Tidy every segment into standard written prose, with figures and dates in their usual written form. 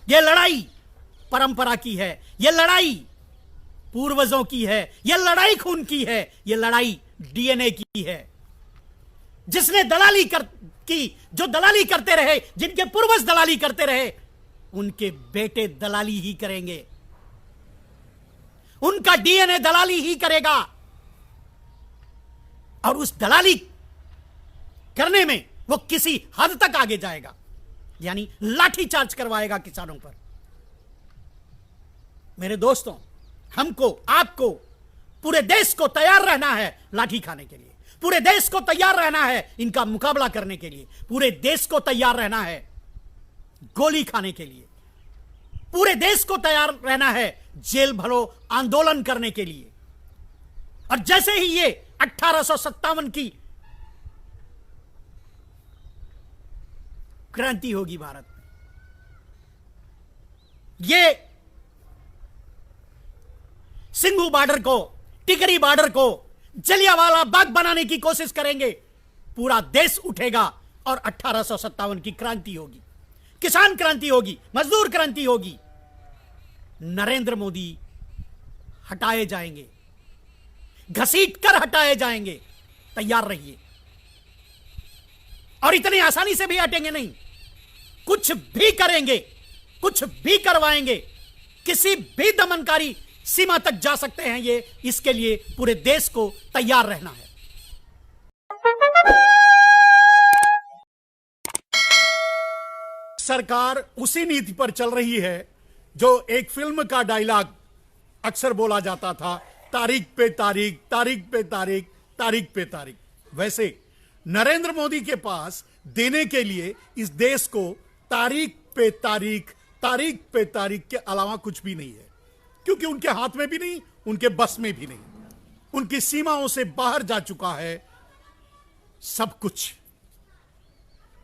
यह लड़ाई परंपरा की है, यह लड़ाई पूर्वजों की है, यह लड़ाई खून की है, यह लड़ाई डीएनए की है। जिसने दलाली जो दलाली करते रहे, जिनके पूर्वज दलाली करते रहे, उनके बेटे दलाली ही करेंगे, उनका डीएनए दलाली ही करेगा। और उस दलाली करने में वो किसी हद तक आगे जाएगा, यानी लाठीचार्ज करवाएगा किसानों पर। मेरे दोस्तों, हमको, आपको, पूरे देश को तैयार रहना है लाठी खाने के लिए, पूरे देश को तैयार रहना है इनका मुकाबला करने के लिए, पूरे देश को तैयार रहना है गोली खाने के लिए, पूरे देश को तैयार रहना है जेल भरो आंदोलन करने के लिए। और जैसे ही ये 1857 की क्रांति होगी भारत में, ये सिंघू बॉर्डर को, टिकरी बॉर्डर को जलियांवाला बाग बनाने की कोशिश करेंगे, पूरा देश उठेगा और 1857 की क्रांति होगी, किसान क्रांति होगी, मजदूर क्रांति होगी। नरेंद्र मोदी हटाए जाएंगे, घसीट कर हटाए जाएंगे, तैयार रहिए। और इतनी आसानी से भी हटेंगे नहीं, कुछ भी करेंगे, कुछ भी करवाएंगे, किसी भी दमनकारी सीमा तक जा सकते हैं ये। इसके लिए पूरे देश को तैयार रहना है। सरकार उसी नीति पर चल रही है जो एक फिल्म का डायलॉग अक्सर बोला जाता था, तारीख पे तारीख, तारीख पे तारीख, तारीख पे तारीख। वैसे नरेंद्र मोदी के पास देने के लिए इस देश को तारीख पे तारीख, तारीख पे तारीख के अलावा कुछ भी नहीं है, क्योंकि उनके हाथ में भी नहीं, उनके बस में भी नहीं, उनकी सीमाओं से बाहर जा चुका है सब कुछ।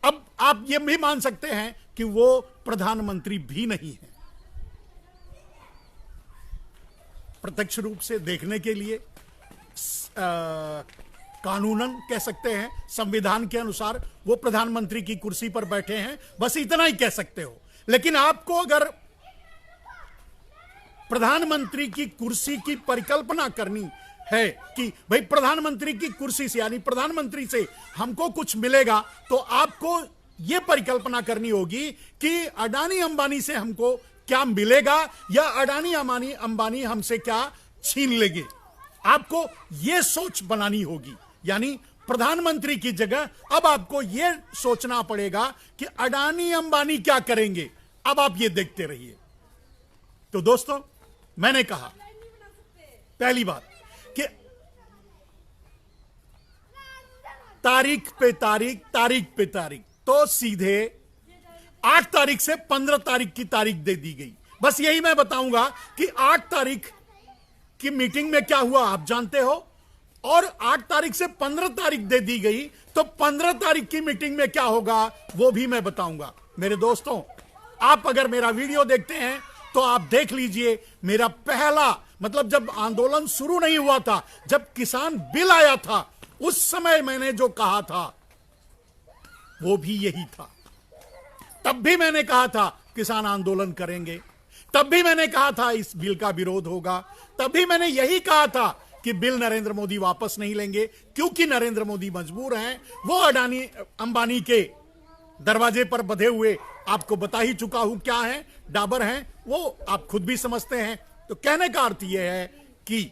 अब आप ये भी मान सकते हैं कि वो प्रधानमंत्री भी नहीं है। प्रत्यक्ष रूप से देखने के लिए कानूनन कह सकते हैं, संविधान के अनुसार वो प्रधानमंत्री की कुर्सी पर बैठे हैं, बस इतना ही कह सकते हो। लेकिन आपको अगर प्रधानमंत्री की कुर्सी की परिकल्पना करनी है कि भाई प्रधानमंत्री की कुर्सी से, यानी प्रधानमंत्री से हमको कुछ मिलेगा, तो आपको यह परिकल्पना करनी होगी कि अडानी अंबानी से हमको क्या मिलेगा या अडानी अंबानी हमसे क्या छीन लेंगे। आपको यह सोच बनानी होगी, यानी प्रधानमंत्री की जगह अब आपको यह सोचना पड़ेगा कि अडानी अंबानी क्या करेंगे। अब आप यह देखते रहिए। तो दोस्तों, मैंने कहा पहली बात कि तारीख पे तारीख, तारीख पे तारीख, तो सीधे 8 तारीख से 15 तारीख की तारीख दे दी गई। बस यही मैं बताऊंगा कि 8 तारीख की मीटिंग में क्या हुआ आप जानते हो, और 8 तारीख से 15 तारीख दे दी गई, तो 15 तारीख की मीटिंग में क्या होगा वो भी मैं बताऊंगा। मेरे दोस्तों, आप अगर मेरा वीडियो देखते हैं तो आप देख लीजिए, मेरा पहला मतलब जब आंदोलन शुरू नहीं हुआ था, जब किसान बिल आया था, उस समय मैंने जो कहा था वो भी यही था। तब भी मैंने कहा था किसान आंदोलन करेंगे, तब भी मैंने कहा था इस बिल का विरोध होगा, तब भी मैंने यही कहा था कि बिल नरेंद्र मोदी वापस नहीं लेंगे, क्योंकि नरेंद्र मोदी मजबूर हैं। वो अडानी अंबानी के दरवाजे पर बंधे हुए आपको बता ही चुका हूं क्या है, डाबर हैं, वो आप खुद भी समझते हैं। तो कहने का अर्थ यह है कि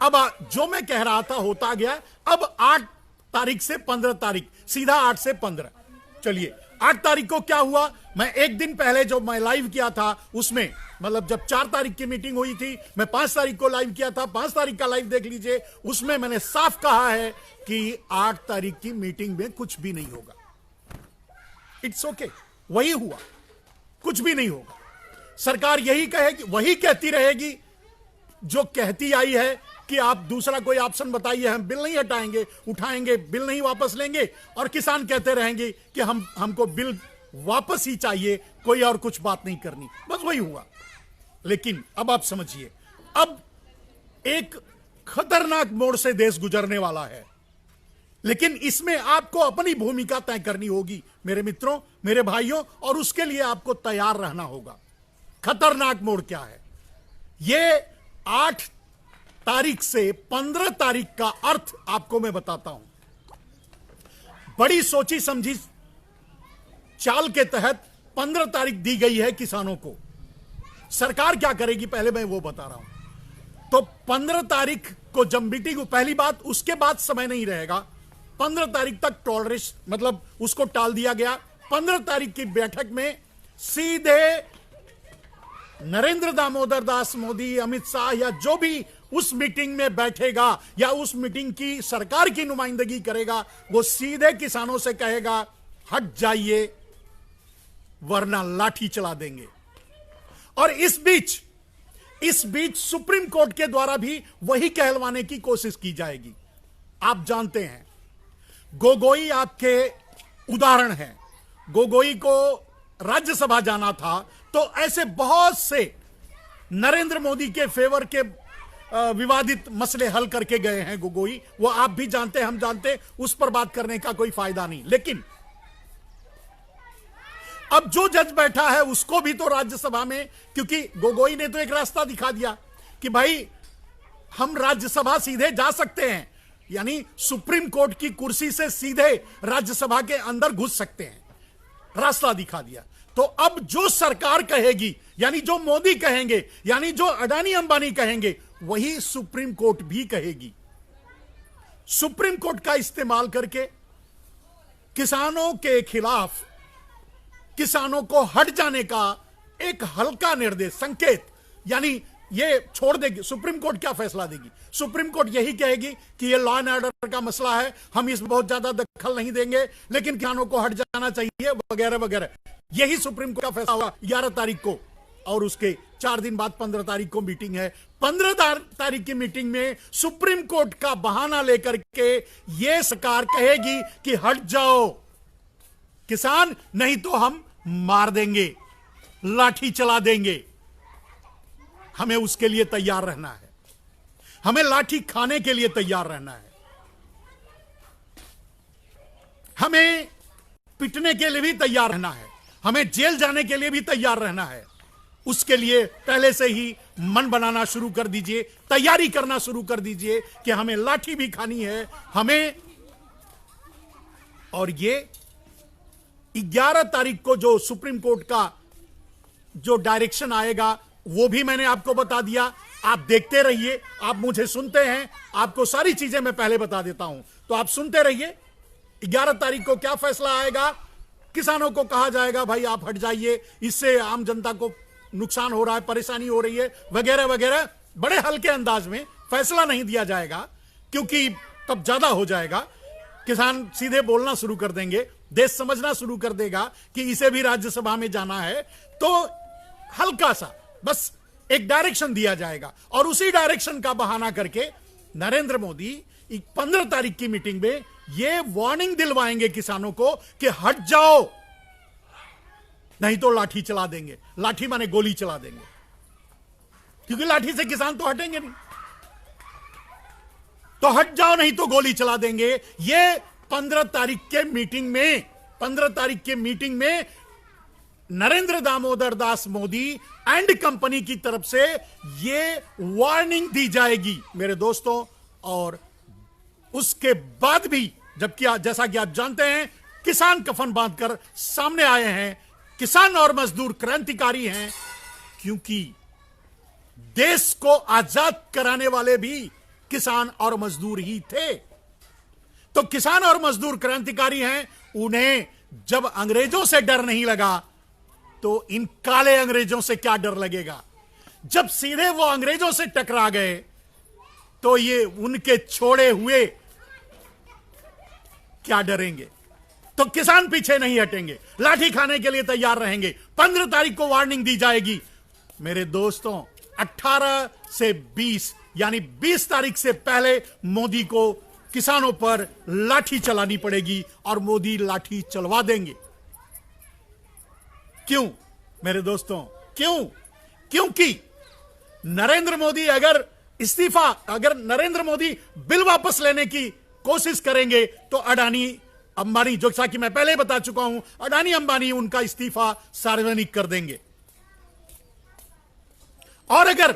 अब जो मैं कह रहा था होता गया। अब 8 तारीख से 15 तारीख, सीधा 8 से 15। चलिए 8 तारीख को क्या हुआ, मैं एक दिन पहले जो मैं लाइव किया था उसमें, मतलब जब 4 तारीख की मीटिंग हुई थी, मैं 5 तारीख को लाइव किया था, 5 तारीख का लाइव देख लीजिए। उसमें मैंने साफ कहा है कि 8 तारीख की मीटिंग में कुछ भी नहीं होगा। इट्स ओके, वही हुआ, कुछ भी नहीं होगा। सरकार यही कहेगी, वही कहती रहेगी जो कहती आई है कि आप दूसरा कोई ऑप्शन बताइए, हम बिल नहीं हटाएंगे, उठाएंगे, बिल नहीं वापस लेंगे। और किसान कहते रहेंगे कि हमको बिल वापस ही चाहिए, कोई और कुछ बात नहीं करनी। बस वही हुआ। लेकिन अब आप समझिए, अब एक खतरनाक मोड़ से देश गुजरने वाला है। लेकिन इसमें आपको अपनी भूमिका तय करनी होगी मेरे मित्रों, मेरे भाइयों, और उसके लिए आपको तैयार रहना होगा। खतरनाक मोड़ क्या है? यह 8 तारीख से 15 तारीख का अर्थ आपको मैं बताता हूं। बड़ी सोची समझी चाल के तहत 15 तारीख दी गई है किसानों को। सरकार क्या करेगी पहले मैं वो बता रहा हूं। तो 15 तारीख को जब मीटिंग, पहली बात, उसके बाद समय नहीं रहेगा। 15 तारीख तक टॉलरेंस, मतलब उसको टाल दिया गया। 15 तारीख की बैठक में सीधे नरेंद्र दामोदर दास मोदी, अमित शाह या जो भी उस मीटिंग में बैठेगा या उस मीटिंग की सरकार की नुमाइंदगी करेगा, वो सीधे किसानों से कहेगा हट जाइए वरना लाठी चला देंगे। और इस बीच सुप्रीम कोर्ट के द्वारा भी वही कहलवाने की कोशिश की जाएगी। आप जानते हैं गोगोई आपके उदाहरण हैं। गोगोई को राज्यसभा जाना था, तो ऐसे बहुत से नरेंद्र मोदी के फेवर के विवादित मसले हल करके गए हैं गोगोई। वो आप भी जानते हैं, हम जानते हैं, उस पर बात करने का कोई फायदा नहीं। लेकिन अब जो जज बैठा है उसको भी तो राज्यसभा में, क्योंकि गोगोई ने तो एक रास्ता दिखा दिया कि भाई हम राज्यसभा सीधे जा सकते हैं, यानी सुप्रीम कोर्ट की कुर्सी से सीधे राज्यसभा के अंदर घुस सकते हैं, रास्ता दिखा दिया। तो अब जो सरकार कहेगी, यानी जो मोदी कहेंगे, यानी जो अडानी अंबानी कहेंगे, वही सुप्रीम कोर्ट भी कहेगी। सुप्रीम कोर्ट का इस्तेमाल करके किसानों के खिलाफ किसानों को हट जाने का एक हल्का निर्देश, संकेत, यानी ये छोड़ देगी। सुप्रीम कोर्ट क्या फैसला देगी? सुप्रीम कोर्ट यही कहेगी कि ये लॉ एंड ऑर्डर का मसला है, हम इसमें बहुत ज्यादा दखल नहीं देंगे, लेकिन किसानों को हट जाना चाहिए वगैरह वगैरह। यही सुप्रीम कोर्ट का फैसला होगा 11 तारीख को, और उसके 4 दिन बाद 15 तारीख को मीटिंग है। 15 तारीख की मीटिंग में सुप्रीम कोर्ट का बहाना लेकर के यह सरकार कहेगी कि हट जाओ किसान, नहीं तो हम मार देंगे, लाठी चला देंगे। हमें उसके लिए तैयार रहना है, हमें लाठी खाने के लिए तैयार रहना है, हमें पिटने के लिए भी तैयार रहना है, हमें जेल जाने के लिए भी तैयार रहना है। उसके लिए पहले से ही मन बनाना शुरू कर दीजिए, तैयारी करना शुरू कर दीजिए कि हमें लाठी भी खानी है हमें। और ये 11 तारीख को जो सुप्रीम कोर्ट का जो डायरेक्शन आएगा वो भी मैंने आपको बता दिया। आप देखते रहिए, आप मुझे सुनते हैं, आपको सारी चीजें मैं पहले बता देता हूं, तो आप सुनते रहिए। 11 तारीख को क्या फैसला आएगा? किसानों को कहा जाएगा भाई आप हट जाइए, इससे आम जनता को नुकसान हो रहा है, परेशानी हो रही है वगैरह वगैरह। बड़े हल्के अंदाज में फैसला नहीं दिया जाएगा, क्योंकि तब ज्यादा हो जाएगा। किसान सीधे बोलना शुरू कर देंगे, देश समझना शुरू कर देगा कि इसे भी राज्यसभा में जाना है। तो हल्का सा बस एक डायरेक्शन दिया जाएगा, और उसी डायरेक्शन का बहाना करके नरेंद्र मोदी 15 तारीख की मीटिंग में यह वार्निंग दिलवाएंगे किसानों को कि हट जाओ, नहीं तो लाठी चला देंगे। लाठी माने गोली चला देंगे, क्योंकि लाठी से किसान तो हटेंगे नहीं। तो हट जाओ नहीं तो गोली चला देंगे। ये 15 तारीख के मीटिंग में, 15 तारीख के मीटिंग में नरेंद्र दामोदर दास मोदी एंड कंपनी की तरफ से यह वार्निंग दी जाएगी मेरे दोस्तों। और उसके बाद भी, जबकि जैसा कि आप जानते हैं, किसान कफन बांधकर सामने आए हैं, किसान और मजदूर क्रांतिकारी हैं, क्योंकि देश को आजाद कराने वाले भी किसान और मजदूर ही थे। तो किसान और मजदूर क्रांतिकारी हैं, उन्हें जब अंग्रेजों से डर नहीं लगा तो इन काले अंग्रेजों से क्या डर लगेगा। जब सीधे वो अंग्रेजों से टकरा गए तो ये उनके छोड़े हुए क्या डरेंगे। तो किसान पीछे नहीं हटेंगे, लाठी खाने के लिए तैयार रहेंगे। 15 तारीख को वार्निंग दी जाएगी मेरे दोस्तों। 18 से 20 यानी 20 तारीख से पहले मोदी को किसानों पर लाठी चलानी पड़ेगी, और मोदी लाठी चलवा देंगे। क्यों मेरे दोस्तों, क्यों? क्योंकि नरेंद्र मोदी अगर नरेंद्र मोदी बिल वापस लेने की कोशिश करेंगे तो अडानी अंबानी, जो कि मैं पहले बता चुका हूं, अडानी अंबानी उनका इस्तीफा सार्वजनिक कर देंगे। और अगर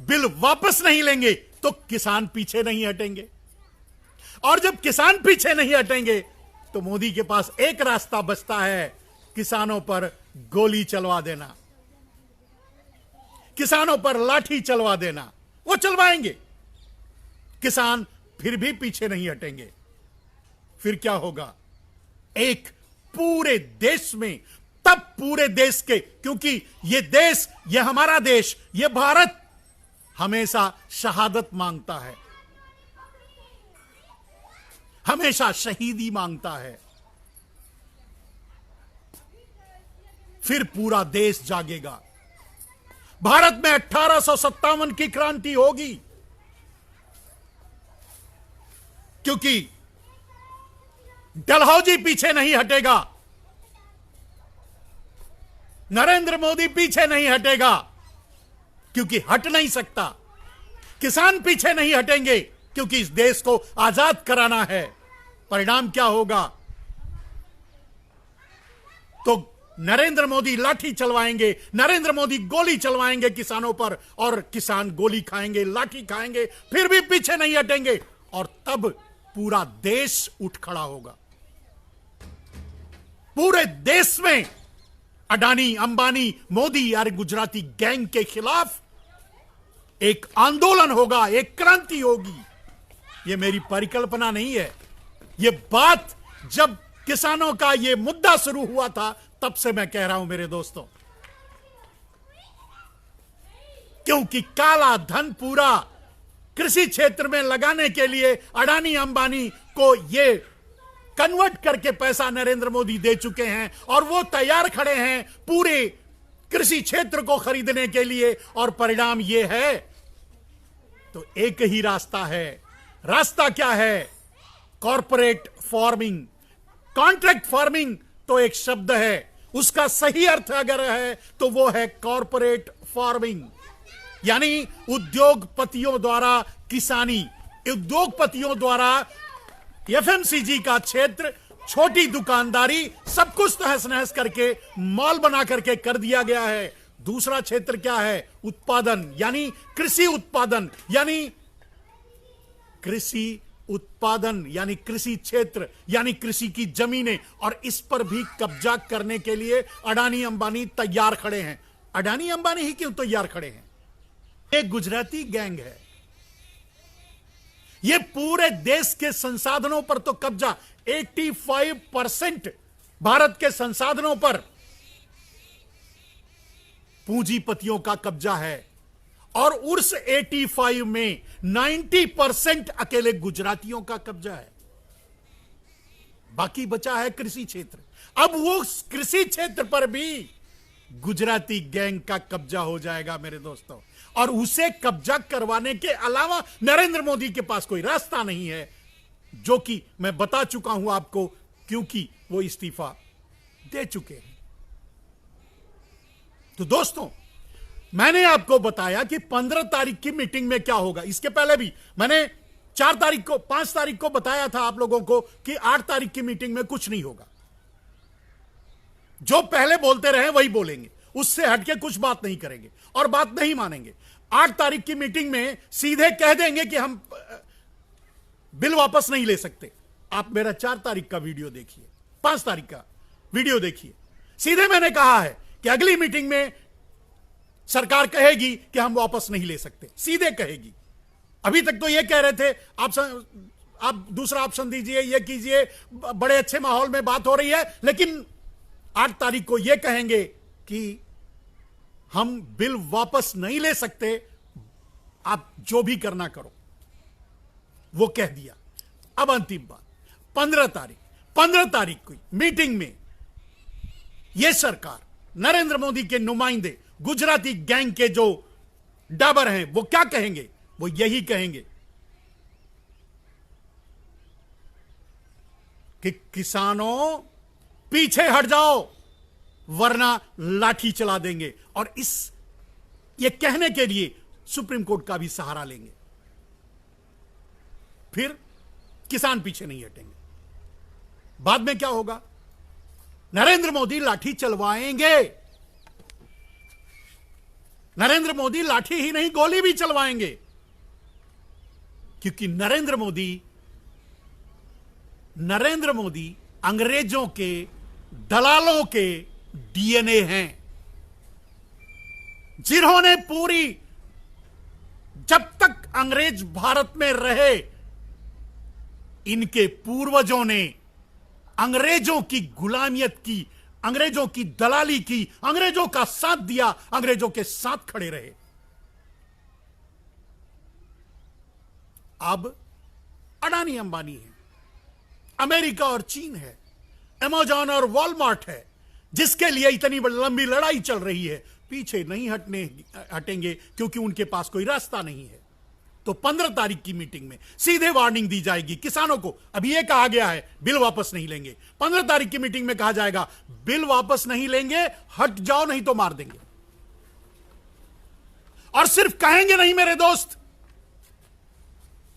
बिल वापस नहीं लेंगे तो किसान पीछे नहीं हटेंगे, और जब किसान पीछे नहीं हटेंगे तो मोदी के पास एक रास्ता बचता है, किसानों पर गोली चलवा देना, किसानों पर लाठी चलवा देना। वो चलवाएंगे, किसान फिर भी पीछे नहीं हटेंगे। फिर क्या होगा? एक पूरे देश में, तब पूरे देश के, क्योंकि ये देश, ये हमारा देश, ये भारत हमेशा शहादत मांगता है, हमेशा शहीदी मांगता है। फिर पूरा देश जागेगा। भारत में 1857 की क्रांति होगी, क्योंकि डलहौजी पीछे नहीं हटेगा, नरेंद्र मोदी पीछे नहीं हटेगा, क्योंकि हट नहीं सकता। किसान पीछे नहीं हटेंगे, क्योंकि इस देश को आजाद कराना है। परिणाम क्या होगा? तो नरेंद्र मोदी लाठी चलवाएंगे, नरेंद्र मोदी गोली चलवाएंगे किसानों पर, और किसान गोली खाएंगे, लाठी खाएंगे, फिर भी पीछे नहीं हटेंगे, और तब पूरा देश उठ खड़ा होगा। पूरे देश में अडानी, अंबानी, मोदी और गुजराती गैंग के खिलाफ एक आंदोलन होगा, एक क्रांति होगी। यह मेरी परिकल्पना नहीं है, यह बात जब किसानों का यह मुद्दा शुरू हुआ था तब से मैं कह रहा हूं मेरे दोस्तों, क्योंकि काला धन पूरा कृषि क्षेत्र में लगाने के लिए अडानी अंबानी को ये कन्वर्ट करके पैसा नरेंद्र मोदी दे चुके हैं, और वो तैयार खड़े हैं पूरे कृषि क्षेत्र को खरीदने के लिए। और परिणाम ये है, तो एक ही रास्ता है। रास्ता क्या है? Corporate farming. कॉन्ट्रैक्ट फार्मिंग तो एक शब्द है, उसका सही अर्थ अगर है तो वो है कॉर्पोरेट फार्मिंग, यानी उद्योगपतियों द्वारा किसानी, उद्योगपतियों द्वारा एफएमसीजी का क्षेत्र, छोटी दुकानदारी, सब कुछ तहस नहस करके मॉल बना करके कर दिया गया है। दूसरा क्षेत्र क्या है? उत्पादन, यानी कृषि उत्पादन, यानी कृषि उत्पादन, यानी कृषि क्षेत्र, यानी कृषि की जमीनें, और इस पर भी कब्जा करने के लिए अडानी अंबानी तैयार खड़े हैं। अडानी अंबानी ही क्यों तैयार खड़े हैं? एक गुजराती गैंग है, ये पूरे देश के संसाधनों पर तो कब्जा, 85% भारत के संसाधनों पर पूंजीपतियों का कब्जा है, और उस 85 में 90% अकेले गुजरातियों का कब्जा है। बाकी बचा है कृषि क्षेत्र। अब वो कृषि क्षेत्र पर भी गुजराती गैंग का कब्जा हो जाएगा मेरे दोस्तों, और उसे कब्जा करवाने के अलावा नरेंद्र मोदी के पास कोई रास्ता नहीं है, जो कि मैं बता चुका हूं आपको, क्योंकि वो इस्तीफा दे चुके हैं। तो दोस्तों, मैंने आपको बताया कि 15 तारीख की मीटिंग में क्या होगा। इसके पहले भी मैंने 4 तारीख को, 5 तारीख को बताया था आप लोगों को कि 8 तारीख की मीटिंग में कुछ नहीं होगा। जो पहले बोलते रहे वही बोलेंगे, उससे हटके कुछ बात नहीं करेंगे और बात नहीं मानेंगे। 8 तारीख की मीटिंग में सीधे कह देंगे कि हम बिल वापस नहीं ले सकते। आप मेरा 4 तारीख का वीडियो देखिए, 5 तारीख का वीडियो देखिए। सीधे मैंने कहा है कि अगली मीटिंग में सरकार कहेगी कि हम वापस नहीं ले सकते, सीधे कहेगी। अभी तक तो ये कह रहे थे आप दूसरा ऑप्शन दीजिए, ये कीजिए, बड़े अच्छे माहौल में बात हो रही है, लेकिन 8 तारीख को यह कहेंगे कि हम बिल वापस नहीं ले सकते, आप जो भी करना करो। वो कह दिया। अब अंतिम बात, 15 तारीख की मीटिंग में यह सरकार, नरेंद्र मोदी के नुमाइंदे, गुजराती गैंग के जो डाबर हैं, वो क्या कहेंगे? वो यही कहेंगे कि किसानों पीछे हट जाओ, वरना लाठी चला देंगे। और ये कहने के लिए सुप्रीम कोर्ट का भी सहारा लेंगे। फिर किसान पीछे नहीं हटेंगे। बाद में क्या होगा? नरेंद्र मोदी लाठी चलवाएंगे। नरेंद्र मोदी लाठी ही नहीं, गोली भी चलवाएंगे, क्योंकि नरेंद्र मोदी अंग्रेजों के दलालों के डीएनए हैं, जिन्होंने पूरी, जब तक अंग्रेज भारत में रहे, इनके पूर्वजों ने अंग्रेजों की गुलामियत की, अंग्रेजों की दलाली की, अंग्रेजों का साथ दिया, अंग्रेजों के साथ खड़े रहे। अब अडानी अंबानी है, अमेरिका और चीन है, अमेज़न और वॉलमार्ट है, जिसके लिए इतनी लंबी लड़ाई चल रही है। पीछे नहीं हटेंगे, क्योंकि उनके पास कोई रास्ता नहीं है। तो 15 तारीख की मीटिंग में सीधे वार्निंग दी जाएगी किसानों को। अभी यह कहा गया है बिल वापस नहीं लेंगे, 15 तारीख की मीटिंग में कहा जाएगा बिल वापस नहीं लेंगे, हट जाओ नहीं तो मार देंगे। और सिर्फ कहेंगे नहीं मेरे दोस्त,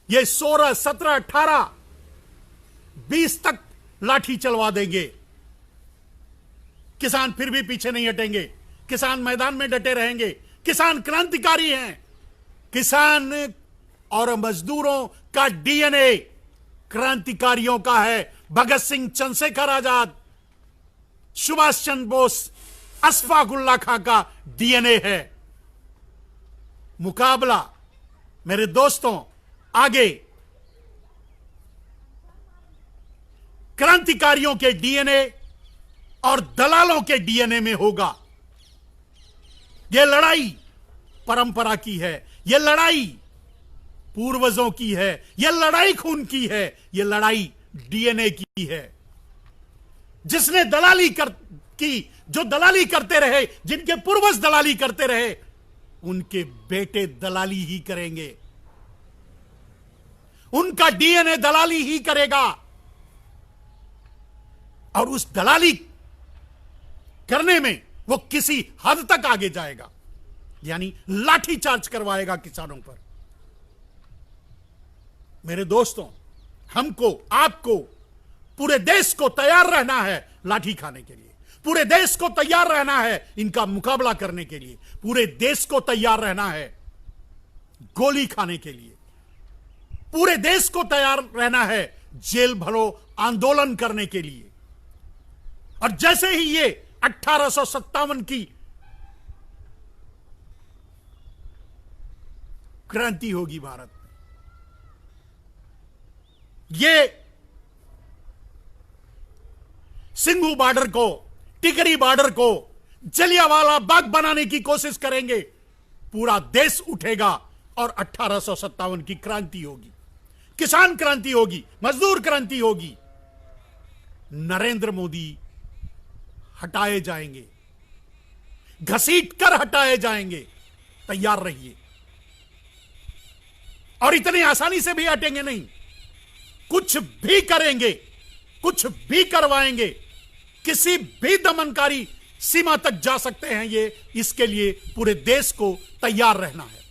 ये 16, 17, 18, 20 तक लाठी चलवा देंगे। किसान फिर भी पीछे नहीं हटेंगे, किसान मैदान में डटे रहेंगे। किसान क्रांतिकारी हैं। किसान और मजदूरों का डीएनए क्रांतिकारियों का है। भगत सिंह, चंद्रशेखर आजाद, सुभाष चंद्र बोस, अशफाक उल्लाह खां का डीएनए है। मुकाबला मेरे दोस्तों आगे क्रांतिकारियों के डीएनए और दलालों के डीएनए में होगा। यह लड़ाई परंपरा की है, यह लड़ाई पूर्वजों की है, यह लड़ाई खून की है, यह लड़ाई डीएनए की है। जिसने दलाली की, जो दलाली करते रहे, जिनके पूर्वज दलाली करते रहे, उनके बेटे दलाली ही करेंगे, उनका डीएनए दलाली ही करेगा। और उस दलाली करने में वो किसी हद तक आगे जाएगा, यानी लाठी चार्ज करवाएगा किसानों पर। मेरे दोस्तों, हमको, आपको, पूरे देश को तैयार रहना है लाठी खाने के लिए। पूरे देश को तैयार रहना है इनका मुकाबला करने के लिए। पूरे देश को तैयार रहना है गोली खाने के लिए। पूरे देश को तैयार रहना है जेल भरो आंदोलन करने के लिए। और जैसे ही ये 1857 की क्रांति होगी भारत में, ये सिंघू बॉर्डर को, टिकरी बॉर्डर को जलियांवाला बाग बनाने की कोशिश करेंगे। पूरा देश उठेगा और 1857 की क्रांति होगी, किसान क्रांति होगी, मजदूर क्रांति होगी। नरेंद्र मोदी हटाए जाएंगे, घसीट कर हटाए जाएंगे। तैयार रहिए। और इतनी आसानी से भी हटेंगे नहीं, कुछ भी करेंगे, कुछ भी करवाएंगे, किसी भी दमनकारी सीमा तक जा सकते हैं ये। इसके लिए पूरे देश को तैयार रहना है।